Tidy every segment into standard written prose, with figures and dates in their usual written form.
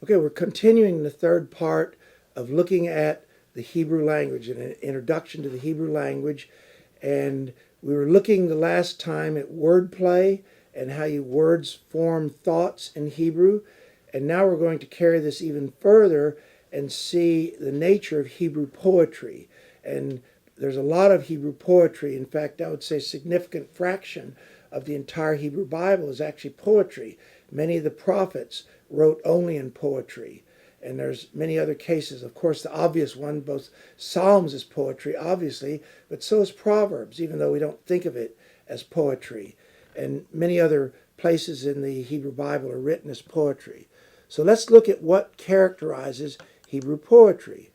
Okay, we're continuing the third part of looking at the Hebrew language, an introduction to the Hebrew language. And we were looking the last time at wordplay and how words form thoughts in Hebrew. And now we're going to carry this even further and see the nature of Hebrew poetry. And there's a lot of Hebrew poetry. In fact, I would say a significant fraction of the entire Hebrew Bible is actually poetry. Many of the prophets wrote only in poetry. And there's many other cases. Of course, the obvious one, both Psalms is poetry, obviously, but so is Proverbs, even though we don't think of it as poetry. And many other places in the Hebrew Bible are written as poetry. So let's look at what characterizes Hebrew poetry.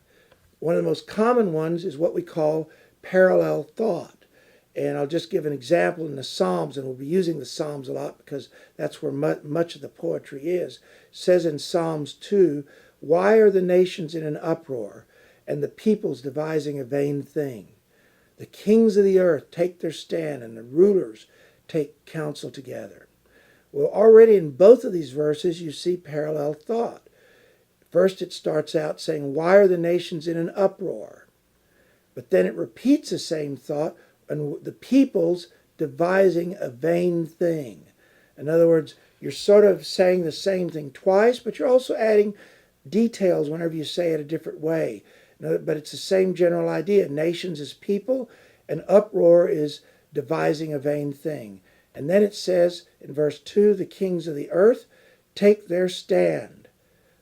One of the most common ones is what we call parallel thought. And I'll just give an example in the Psalms, and we'll be using the Psalms a lot because that's where much of the poetry is. It says in Psalms 2, "Why are the nations in an uproar, and the peoples devising a vain thing? The kings of the earth take their stand, and the rulers take counsel together." Well, already in both of these verses, you see parallel thought. First, it starts out saying, "Why are the nations in an uproar?" But then it repeats the same thought, and the peoples devising a vain thing. In other words, you're sort of saying the same thing twice, but you're also adding details whenever you say it a different way. But it's the same general idea. Nations is people, and uproar is devising a vain thing. And then it says in verse 2, "The kings of the earth take their stand."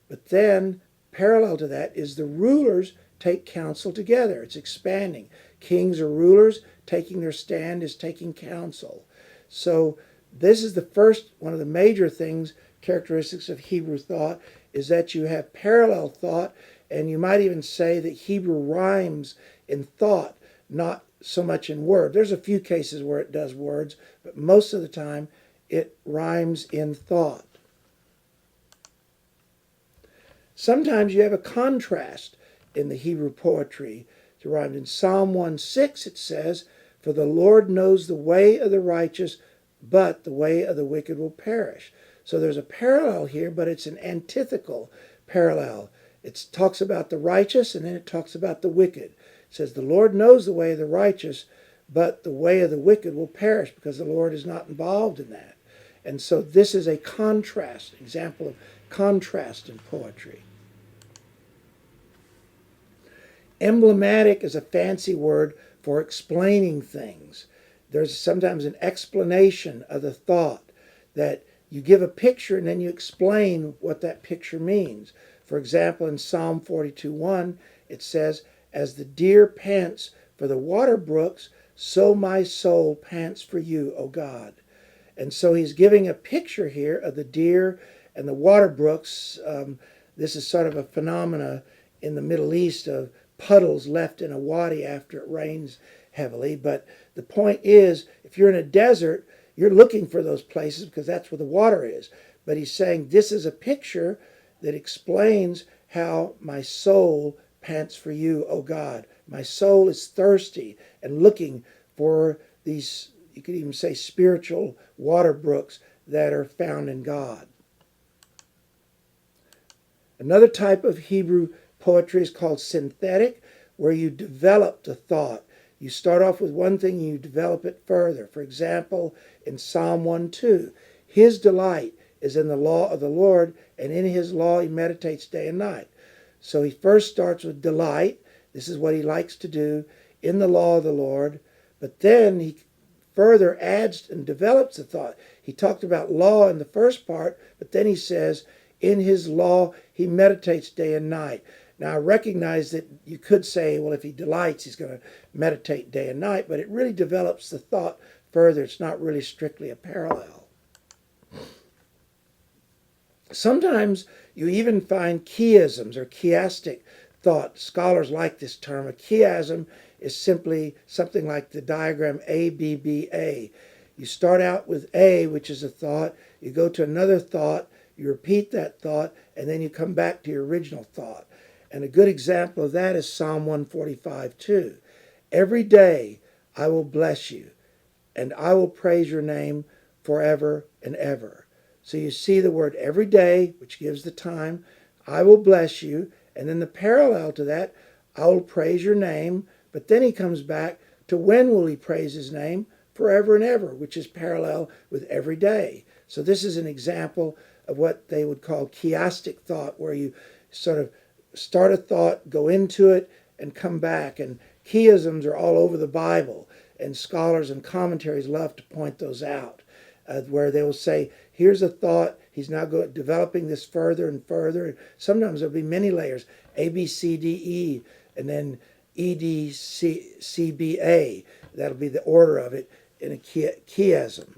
But then, parallel to that, is the rulers take counsel together. It's expanding. Kings or rulers taking their stand is taking counsel. So this is the first, one of the major things, characteristics of Hebrew thought, is that you have parallel thought, and you might even say that Hebrew rhymes in thought, not so much in word. There's a few cases where it does words, but most of the time it rhymes in thought. Sometimes you have a contrast in the Hebrew poetry derived in Psalm 1:6. It says, "For the Lord knows the way of the righteous, but the way of the wicked will perish." So there's a parallel here, but it's an antithetical parallel. It talks about the righteous, and then it talks about the wicked. It says, "The Lord knows the way of the righteous, but the way of the wicked will perish," because the Lord is not involved in that. And so this is a contrast, example of contrast in poetry. Emblematic is a fancy word for explaining things. There's sometimes an explanation of the thought, that you give a picture and then you explain what that picture means. For example, in Psalm 42:1, it says, "As the deer pants for the water brooks, so my soul pants for you, O God." And so he's giving a picture here of the deer and the water brooks. This is sort of a phenomena in the Middle East of puddles left in a wadi after it rains heavily. But the point is, if you're in a desert, you're looking for those places because that's where the water is. But he's saying this is a picture that explains how my soul pants for you, O God. My soul is thirsty and looking for these, you could even say, spiritual water brooks that are found in God. Another type of Hebrew poetry is called synthetic, where you develop the thought. You start off with one thing and you develop it further. For example, in Psalm 1:2, "His delight is in the law of the Lord, and in his law he meditates day and night." So he first starts with delight. This is what he likes to do in the law of the Lord. But then he further adds and develops the thought. He talked about law in the first part, but then he says, in his law he meditates day and night. Now, I recognize that you could say, well, if he delights, he's going to meditate day and night, but it really develops the thought further. It's not really strictly a parallel. Sometimes you even find chiasms or chiastic thought. Scholars like this term. A chiasm is simply something like the diagram ABBA. You start out with A, which is a thought. You go to another thought. You repeat that thought, and then you come back to your original thought. And a good example of that is Psalm 145:2. "Every day I will bless you, and I will praise your name forever and ever." So you see the word every day, which gives the time. I will bless you. And then the parallel to that, I will praise your name. But then he comes back to when will he praise his name? Forever and ever, which is parallel with every day. So this is an example of what they would call chiastic thought, where you sort of start a thought, go into it, and come back. And chiasms are all over the Bible, and scholars and commentaries love to point those out, where they will say, here's a thought, he's now developing this further and further. Sometimes there'll be many layers, A, B, C, D, E, and then E, D, C, B, A. That'll be the order of it in a chiasm.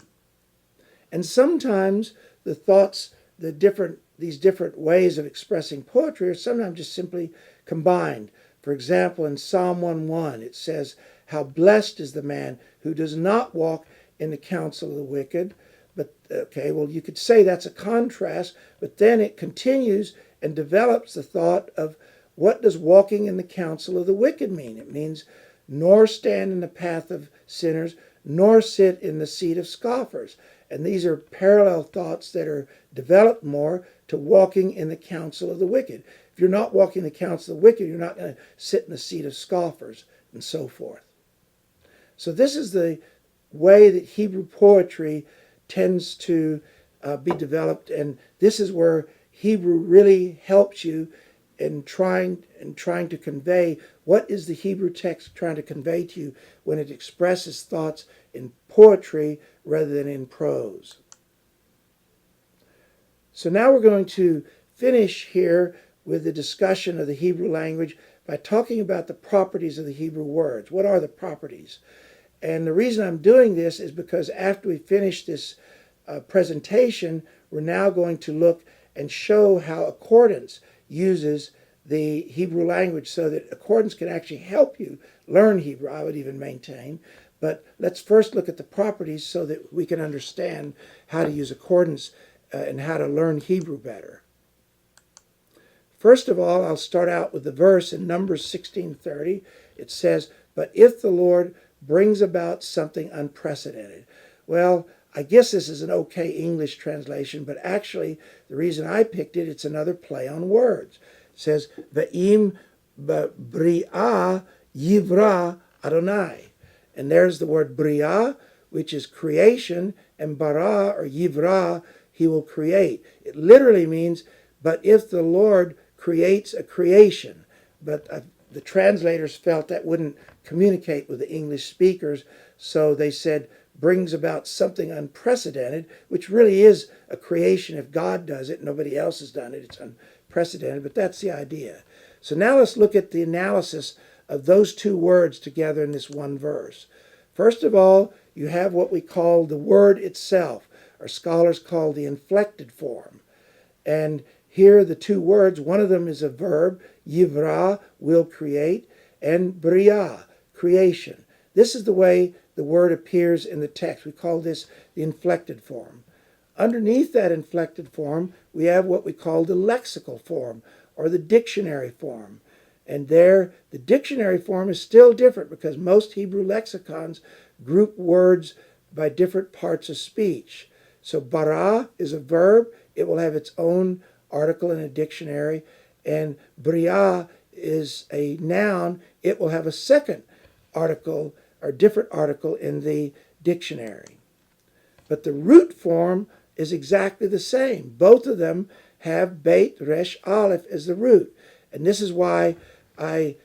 And sometimes the thoughts, these different ways of expressing poetry are sometimes just simply combined. For example, in Psalm 1:1, it says, how blessed is the man who does not walk in the counsel of the wicked. But, okay, well, you could say that's a contrast, but then it continues and develops the thought of what does walking in the counsel of the wicked mean? It means nor stand in the path of sinners, nor sit in the seat of scoffers. And these are parallel thoughts that are developed more to walking in the counsel of the wicked. If you're not walking the counsel of the wicked, you're not going to sit in the seat of scoffers, and so forth. So this is the way that Hebrew poetry tends to be developed, and this is where Hebrew really helps you in trying to convey what is the Hebrew text trying to convey to you when it expresses thoughts in poetry rather than in prose. So now we're going to finish here with the discussion of the Hebrew language by talking about the properties of the Hebrew words. What are the properties? And the reason I'm doing this is because after we finish this presentation, we're now going to look and show how accordance uses the Hebrew language, so that accordance can actually help you learn Hebrew, I would even maintain. But let's first look at the properties so that we can understand how to use accordance and how to learn Hebrew better. First of all, I'll start out with the verse in Numbers 16:30. It says, but if the Lord brings about something unprecedented. Well, I guess this is an okay English translation, but actually the reason I picked it, it's another play on words. It says, Ve'im b'bri'ah yivra Adonai. And there's the word bri'ah, which is creation, and bara or yivra, he will create. It literally means, but if the Lord creates a creation. But the translators felt that wouldn't communicate with the English speakers, so they said brings about something unprecedented, which really is a creation. If God does it, nobody else has done it. It's unprecedented, but that's the idea. So now let's look at the analysis of those two words together in this one verse. First of all, you have what we call the word itself, or scholars call the inflected form. And here the two words, one of them is a verb, yivra, will create, and briah, creation. This is the way the word appears in the text. We call this the inflected form. Underneath that inflected form, we have what we call the lexical form, or the dictionary form. And there, the dictionary form is still different because most Hebrew lexicons group words by different parts of speech. So bara is a verb. It will have its own article in a dictionary. And briah is a noun. It will have a second article or different article in the dictionary. But the root form is exactly the same. Both of them have beit resh aleph as the root. And this is why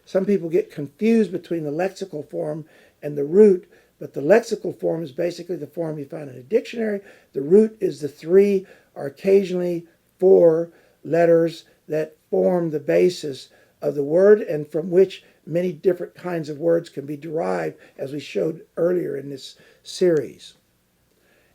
some people get confused between the lexical form and the root. But the lexical form is basically the form you find in a dictionary. The root is the 3 or occasionally 4 letters that form the basis of the word, and from which many different kinds of words can be derived, as we showed earlier in this series.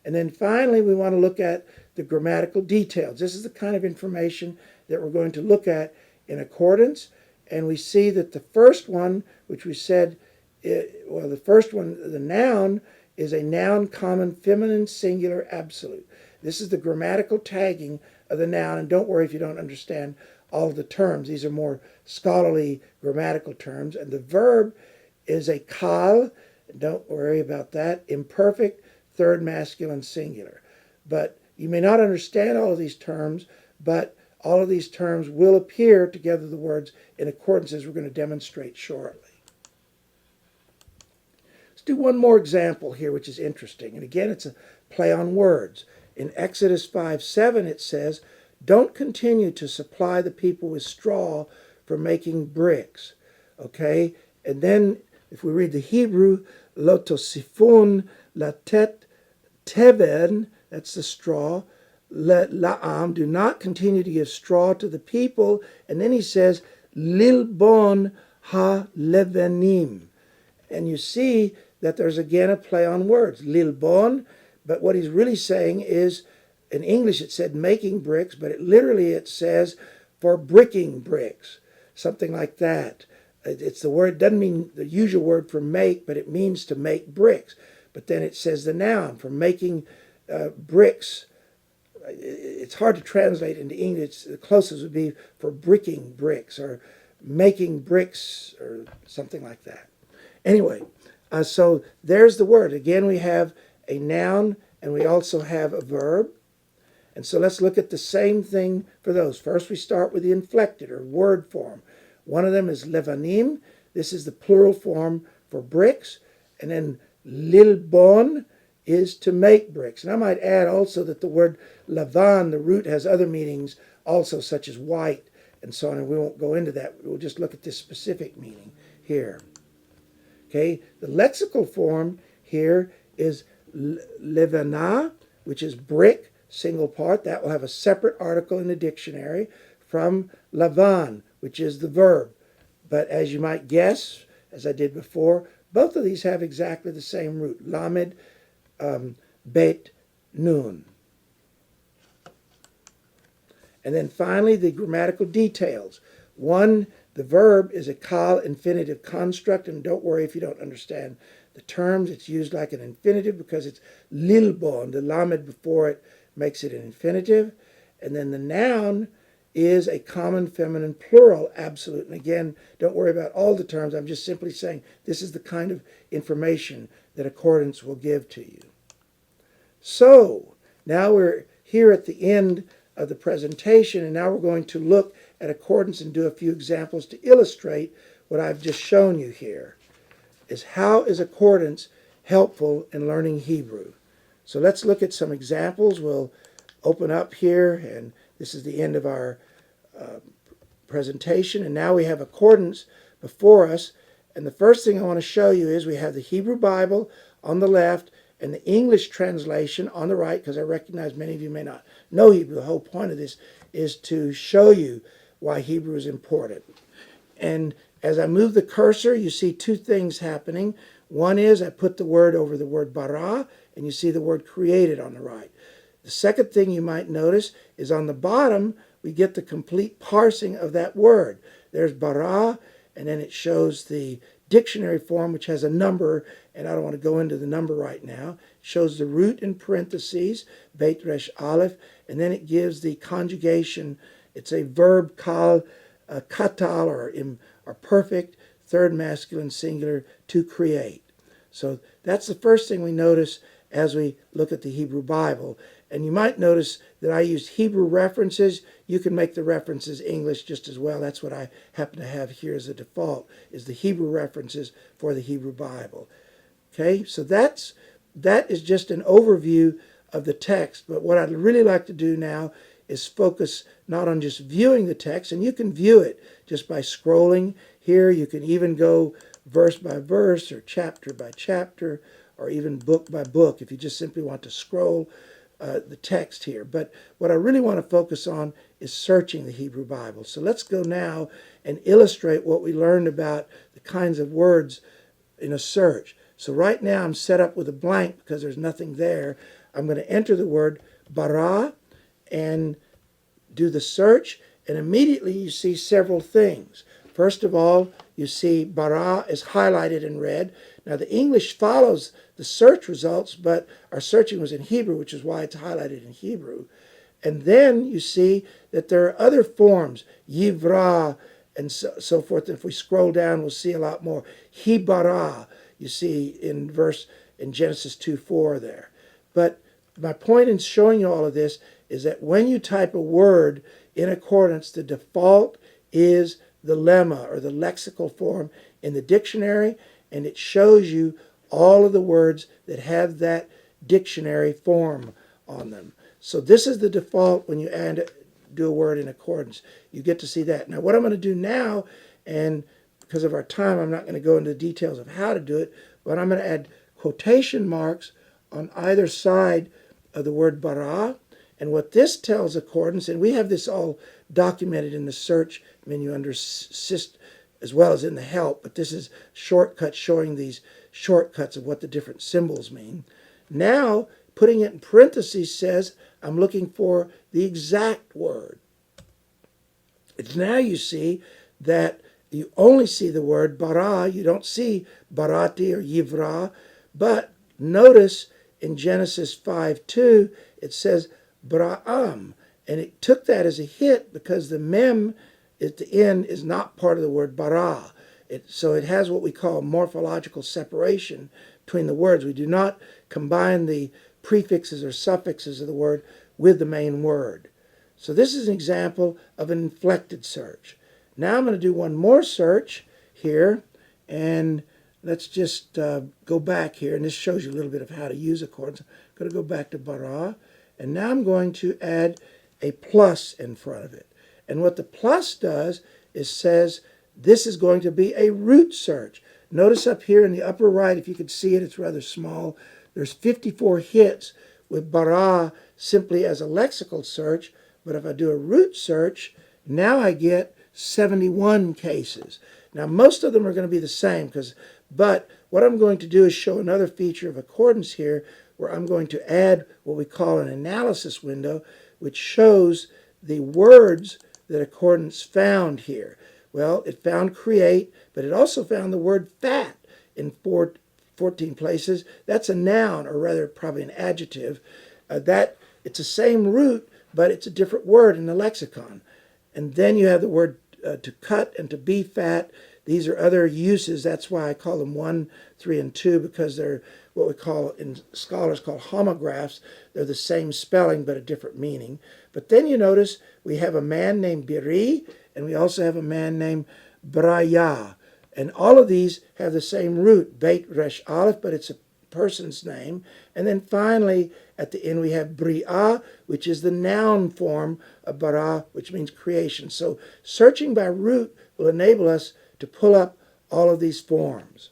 And then finally, we want to look at the grammatical details. This is the kind of information that we're going to look at in accordance. And we see that the first one, which we said, the first one, the noun, is a noun common feminine singular absolute. This is the grammatical tagging of the noun, and don't worry if you don't understand all of the terms. These are more scholarly grammatical terms. And the verb is a kal, don't worry about that, imperfect, third masculine singular. But you may not understand all of these terms, but all of these terms will appear together, the words, in accordance, as we're going to demonstrate shortly. Let's do one more example here, which is interesting. And again, it's a play on words. In Exodus 5:7, it says, don't continue to supply the people with straw for making bricks. Okay? And then, if we read the Hebrew, lotosifun latet teven, that's the straw, la'am, do not continue to give straw to the people. And then he says, lilbon ha levenim. And you see that there's again a play on words. Lilbon, but what he's really saying is, in English it said making bricks, but it says for bricking bricks, something like that. It's the word, doesn't mean the usual word for make, but it means to make bricks. But then it says the noun for making bricks. It's hard to translate into English. The closest would be for bricking bricks or making bricks or something like that. Anyway, so there's the word. Again, we have a noun and we also have a verb. And so let's look at the same thing for those. First, we start with the inflected or word form. One of them is levanim. This is the plural form for bricks. And then lilbon is to make bricks. And I might add also that the word lavan, the root, has other meanings also, such as white and so on. And we won't go into that. We'll just look at this specific meaning here. Okay, the lexical form here is levana, which is brick, single part. That will have a separate article in the dictionary from lavan, which is the verb. But as you might guess, as I did before, both of these have exactly the same root, lamed, bet, nun. And then finally, the grammatical details. One, the verb is a kal infinitive construct, and don't worry if you don't understand the terms. It's used like an infinitive because it's lilbon. The lamed before it makes it an infinitive. And then the noun is a common feminine plural, absolute. And again, don't worry about all the terms. I'm just simply saying this is the kind of information that accordance will give to you. So, now we're here at the end of the presentation, and now we're going to look at accordance and do a few examples to illustrate what I've just shown you here. Is how is accordance helpful in learning Hebrew? So let's look at some examples. We'll open up here, and this is the end of our presentation. And now we have accordance before us. And the first thing I want to show you is we have the Hebrew Bible on the left and the English translation on the right, because I recognize many of you may not know Hebrew. The whole point of this is to show you why Hebrew is important. And as I move the cursor, you see two things happening. One is I put the word over the word bara, and you see the word created on the right. The second thing you might notice is on the bottom, we get the complete parsing of that word. There's bara, and then it shows the dictionary form, which has a number, and I don't want to go into the number right now. It shows the root in parentheses, beit resh aleph, and then it gives the conjugation. It's a verb kal, katal, or perfect, third masculine singular, to create. So that's the first thing we notice as we look at the Hebrew Bible. And you might notice that I used Hebrew references. You can make the references English just as well. That's what I happen to have here as a default, is the Hebrew references for the Hebrew Bible. Okay, so that is just an overview of the text. But what I'd really like to do now is focus not on just viewing the text, and you can view it just by scrolling here. You can even go verse by verse or chapter by chapter or even book by book if you just simply want to scroll the text here. But what I really want to focus on is searching the Hebrew Bible. So let's go now and illustrate what we learned about the kinds of words in a search. So right now I'm set up with a blank because there's nothing there. I'm going to enter the word bara and do the search, and immediately you see several things. First of all, you see bara is highlighted in red. Now the English follows the search results, but our searching was in Hebrew, which is why it's highlighted in Hebrew. And then you see that there are other forms, yivra, and so forth. If we scroll down, we'll see a lot more. Hibara, you see in Genesis 2:4 there. But my point in showing you all of this is that when you type a word in accordance, the default is the lemma or the lexical form in the dictionary, and it shows you all of the words that have that dictionary form on them. So this is the default when you do a word in accordance. You get to see that. Now what I'm going to do now, and because of our time I'm not going to go into the details of how to do it, but I'm going to add quotation marks on either side of the word bara. And what this tells accordance, and we have this all documented in the search menu under assist as well as in the help, but this is shortcuts showing these shortcuts of what the different symbols mean. Now, putting it in parentheses says I'm looking for the exact word. It's now you see that you only see the word bara, you don't see barati or yivra, but notice in Genesis 5:2 it says Bra'am, and it took that as a hit because the mem at the end is not part of the word bara. So it has what we call morphological separation between the words. We do not combine the prefixes or suffixes of the word with the main word. So this is an example of an inflected search. Now I'm going to do one more search here, and let's just go back here, and this shows you a little bit of how to use accordance. I'm going to go back to bara. And now I'm going to add a plus in front of it. And what the plus does is says this is going to be a root search. Notice up here in the upper right, if you can see it, it's rather small. There's 54 hits with bara simply as a lexical search. But if I do a root search, now I get 71 cases. Now most of them are going to be the same, but what I'm going to do is show another feature of accordance here, where I'm going to add what we call an analysis window, which shows the words that accordance found here. Well, it found create, but it also found the word fat in 14 places. That's a noun, or rather probably an adjective. It's the same root, but it's a different word in the lexicon. And then you have the word to cut and to be fat. These are other uses. That's why I call them 1, 3, and 2, because they're what we call, in scholars call homographs. They're the same spelling but a different meaning. But then you notice we have a man named Biri, and we also have a man named Braya. And all of these have the same root, Beit Resh Aleph, but it's a person's name. And then finally, at the end, we have Bria, which is the noun form of bara, which means creation. So searching by root will enable us to pull up all of these forms.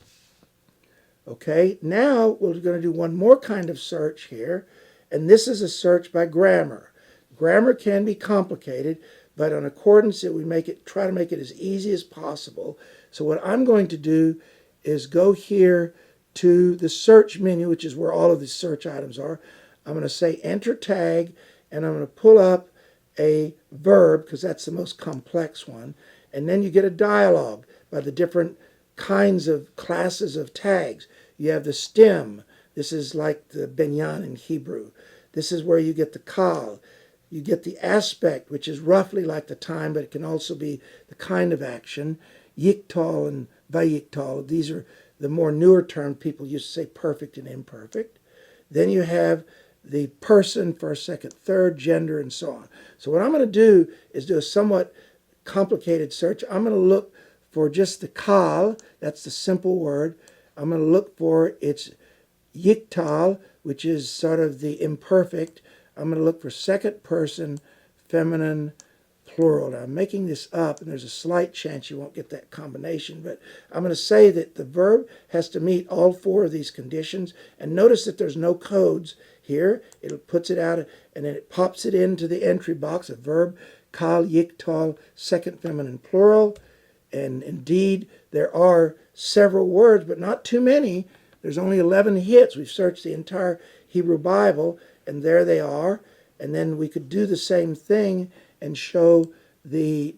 Okay, now we're going to do one more kind of search here, and this is a search by grammar. Grammar can be complicated, but on accordance we try to make it as easy as possible. So what I'm going to do is go here to the search menu, which is where all of the search items are. I'm going to say enter tag, and I'm going to pull up a verb, because that's the most complex one, and then you get a dialogue by the different kinds of classes of tags. You have the stem. This is like the benyan in Hebrew. This is where you get the kal. You get the aspect, which is roughly like the time, but it can also be the kind of action. Yiktal and vayiktal. These are the more newer terms. People used to say perfect and imperfect. Then you have the person, first, second, third, gender, and so on. So what I'm going to do is do a somewhat complicated search. I'm going to look for just the kal, that's the simple word. I'm going to look for its yiktal, which is sort of the imperfect. I'm going to look for second person, feminine, plural. Now I'm making this up, and there's a slight chance you won't get that combination, but I'm going to say that the verb has to meet all 4 of these conditions, and notice that there's no codes here. It puts it out, and then it pops it into the entry box, a verb, kal, yiktal, second feminine, plural. And indeed, there are several words, but not too many. There's only 11 hits. We've searched the entire Hebrew Bible, and there they are. And then we could do the same thing and show the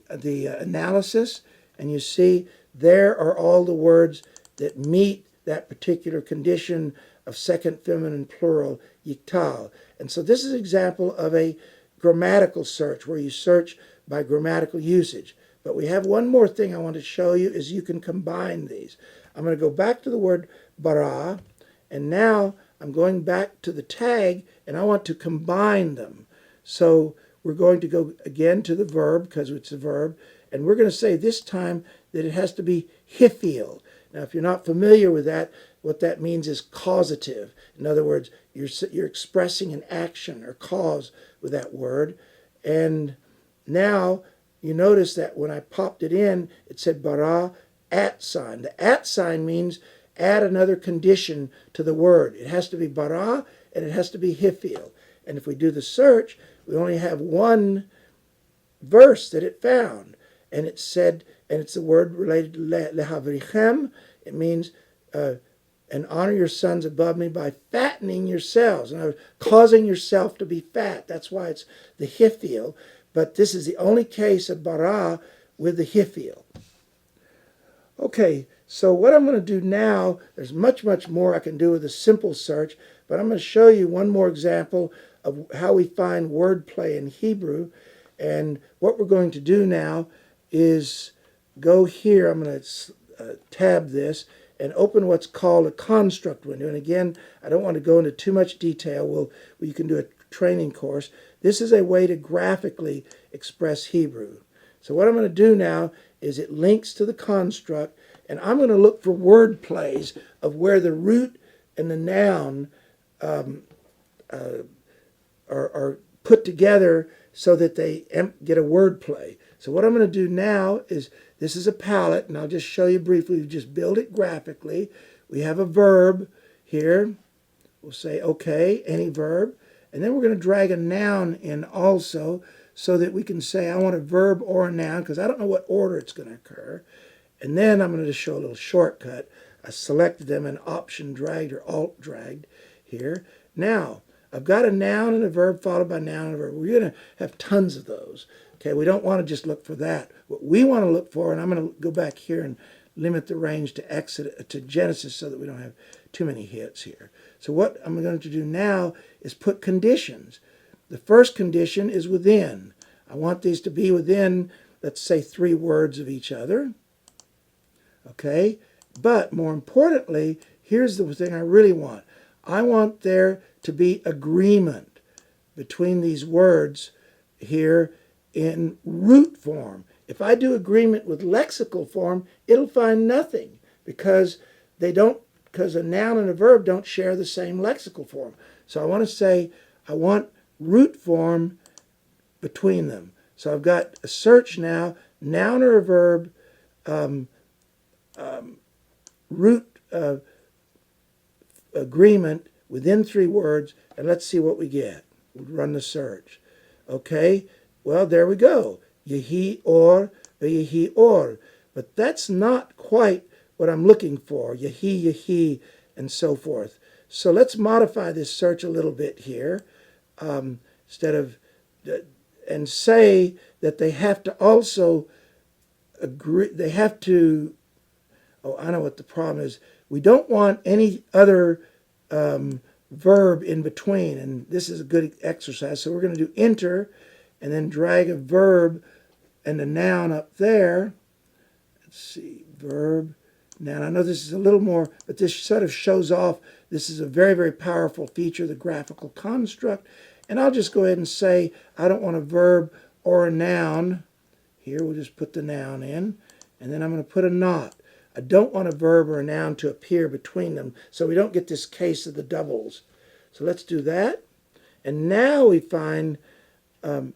analysis. And you see, there are all the words that meet that particular condition of second feminine plural, yiktal. And so this is an example of a grammatical search, where you search by grammatical usage. But we have one more thing I want to show you, is you can combine these. I'm going to go back to the word bara, and now I'm going back to the tag and I want to combine them. So we're going to go again to the verb because it's a verb, and we're going to say this time that it has to be hiphil. Now, if you're not familiar with that, what that means is causative. In other words, you're expressing an action or cause with that word. And now you notice that when I popped it in, it said bara at sign. The at sign means add another condition to the word. It has to be bara and it has to be hiphil. And if we do the search, we only have one verse that it found. And it said, and it's the word related to lehavrichem. It means, and honor your sons above me by fattening yourselves. In other words, causing yourself to be fat. That's why it's the hiphil. But this is the only case of bara with the hiphil. Okay, so what I'm going to do now, there's much, much more I can do with a simple search, but I'm going to show you one more example of how we find wordplay in Hebrew. And what we're going to do now is go here. I'm going to tab this and open what's called a construct window. And again, I don't want to go into too much detail. You can do a training course. This is a way to graphically express Hebrew. So what I'm going to do now is it links to the construct, and I'm going to look for word plays of where the root and the noun are put together so that they get a word play. So what I'm going to do now is, this is a palette, and I'll just show you briefly. We just build it graphically. We have a verb here. We'll say, okay, any verb. And then we're going to drag a noun in also so that we can say, I want a verb or a noun, because I don't know what order it's going to occur. And then I'm going to just show a little shortcut. I selected them and option dragged or alt dragged here. Now, I've got a noun and a verb followed by noun and a verb. We're going to have tons of those. Okay, we don't want to just look for that. What we want to look for, and I'm going to go back here and limit the range to Genesis so that we don't have too many hits here. So what I'm going to do now is put conditions. The first condition is within. I want these to be within, let's say, 3 words of each other. Okay, but more importantly, here's the thing I really want. I want there to be agreement between these words here in root form. If I do agreement with lexical form, it'll find nothing because a noun and a verb don't share the same lexical form. So I want to say I want root form between them. So I've got a search now, noun or a verb, root agreement within 3 words, and let's see what we get. We'll run the search. Okay, well, there we go. Yehi or, yehi or. But that's not quite what I'm looking for. Yehi, yehi, and so forth. So let's modify this search a little bit here. Instead of, and say that they have to also agree, they have to, oh, I know what the problem is. We don't want any other verb in between, and this is a good exercise. So we're going to do enter and then drag a verb and a noun up there. Let's see, verb, noun. I know this is a little more, but this sort of shows off. This is a very, very powerful feature, the graphical construct. And I'll just go ahead and say I don't want a verb or a noun. Here we'll just put the noun in, and then I'm going to put a not. I don't want a verb or a noun to appear between them so we don't get this case of the doubles. So let's do that. And now we find mime,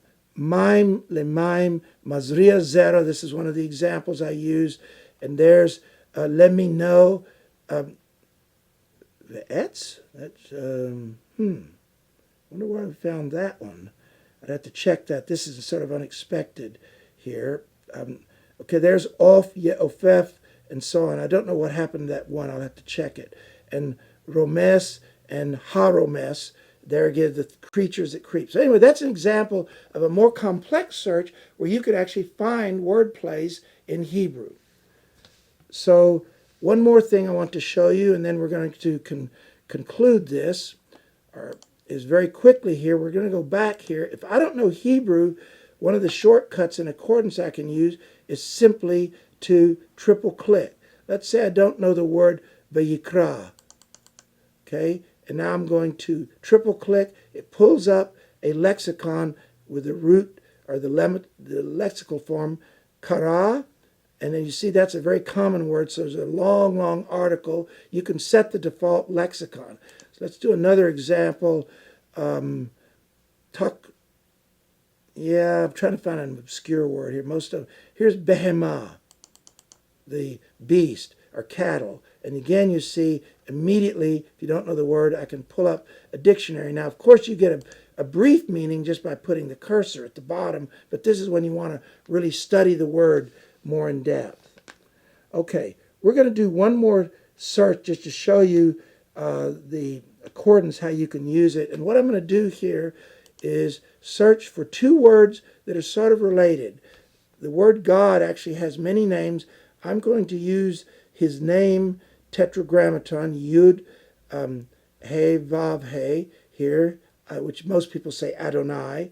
lemaim, mazria zera. This is one of the examples I used. And there's let me know. Ve'etz? That's, wonder where I found that one. I'd have to check that. This is sort of unexpected here. Okay, there's off, ye'ofef, and so on. I don't know what happened to that one. I'll have to check it. And romes and haromes, there again, the creatures that creep. So anyway, that's an example of a more complex search where you could actually find word plays in Hebrew. So one more thing I want to show you, and then we're going to conclude this, is very quickly here. We're going to go back here. If I don't know Hebrew, one of the shortcuts in accordance I can use is simply to triple click. Let's say I don't know the word vayikra. Okay, and now I'm going to triple click. It pulls up a lexicon with the root or the lexical form kara, and then you see that's a very common word, so there's a long, long article. You can set the default lexicon. So let's do another example. Yeah, I'm trying to find an obscure word here. Here's behemah, the beast or cattle. And again, you see immediately, if you don't know the word, I can pull up a dictionary. Now, of course, you get a brief meaning just by putting the cursor at the bottom, but this is when you want to really study the word more in depth. Okay, we're going to do one more search just to show you the accordance, how you can use it. And what I'm going to do here is search for two words that are sort of related. The word God actually has many names. I'm going to use his name, tetragrammaton, Yud, He, Vav, He, here, which most people say Adonai,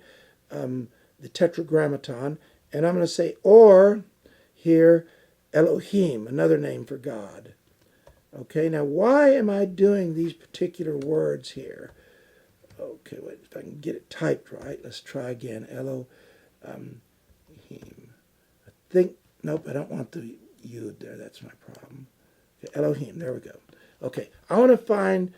the tetragrammaton. And I'm going to say, or here, Elohim, another name for God. Okay, now why am I doing these particular words here? Okay, wait, if I can get it typed right. Let's try again. Elohim. I think, nope, I don't want the Yud there. That's my problem. Okay, Elohim, there we go. Okay, I want to find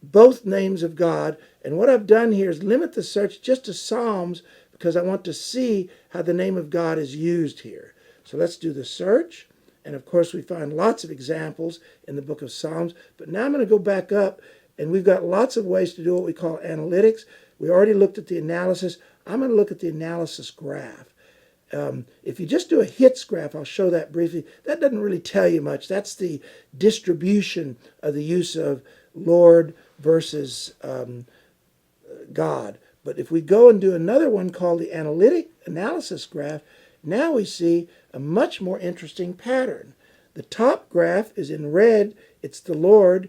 both names of God, and what I've done here is limit the search just to Psalms because I want to see how the name of God is used here. So let's do the search, and of course we find lots of examples in the book of Psalms, but now I'm going to go back up, and we've got lots of ways to do what we call analytics. We already looked at the analysis. I'm going to look at the analysis graph. If you just do a hits graph, I'll show that briefly. That doesn't really tell you much. That's the distribution of the use of Lord versus God. But if we go and do another one called the analytic analysis graph, now we see a much more interesting pattern. The top graph is in red. It's the Lord.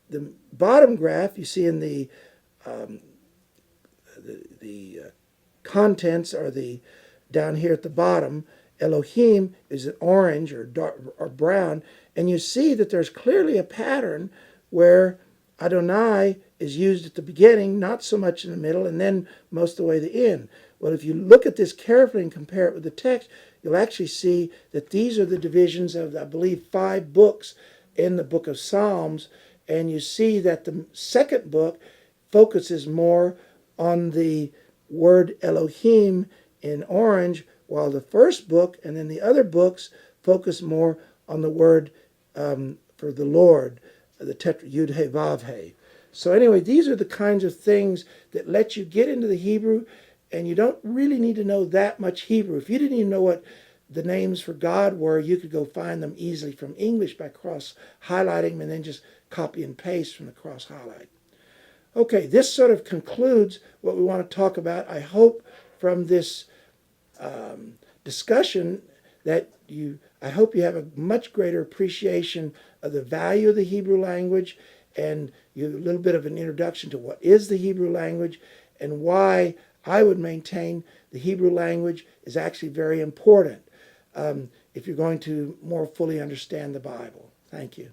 The bottom graph you see in the contents are the down here at the bottom. Elohim is an orange or dark or brown, and you see that there's clearly a pattern where Adonai is used at the beginning, not so much in the middle, and then most of the way to the end. Well, if you look at this carefully and compare it with the text, you'll actually see that these are the divisions of, I believe, 5 books in the book of Psalms, and you see that the second book focuses more on the word Elohim in orange, while the first book and then the other books focus more on the word for the Lord, the Yud He Vav He. So anyway, these are the kinds of things that let you get into the Hebrew, and you don't really need to know that much Hebrew. If you didn't even know what the names for God were, you could go find them easily from English by cross-highlighting them and then just copy and paste from the cross-highlight. Okay, this sort of concludes what we want to talk about. I hope from this discussion that I hope you have a much greater appreciation of the value of the Hebrew language, and a little bit of an introduction to what is the Hebrew language and why I would maintain the Hebrew language is actually very important if you're going to more fully understand the Bible. Thank you.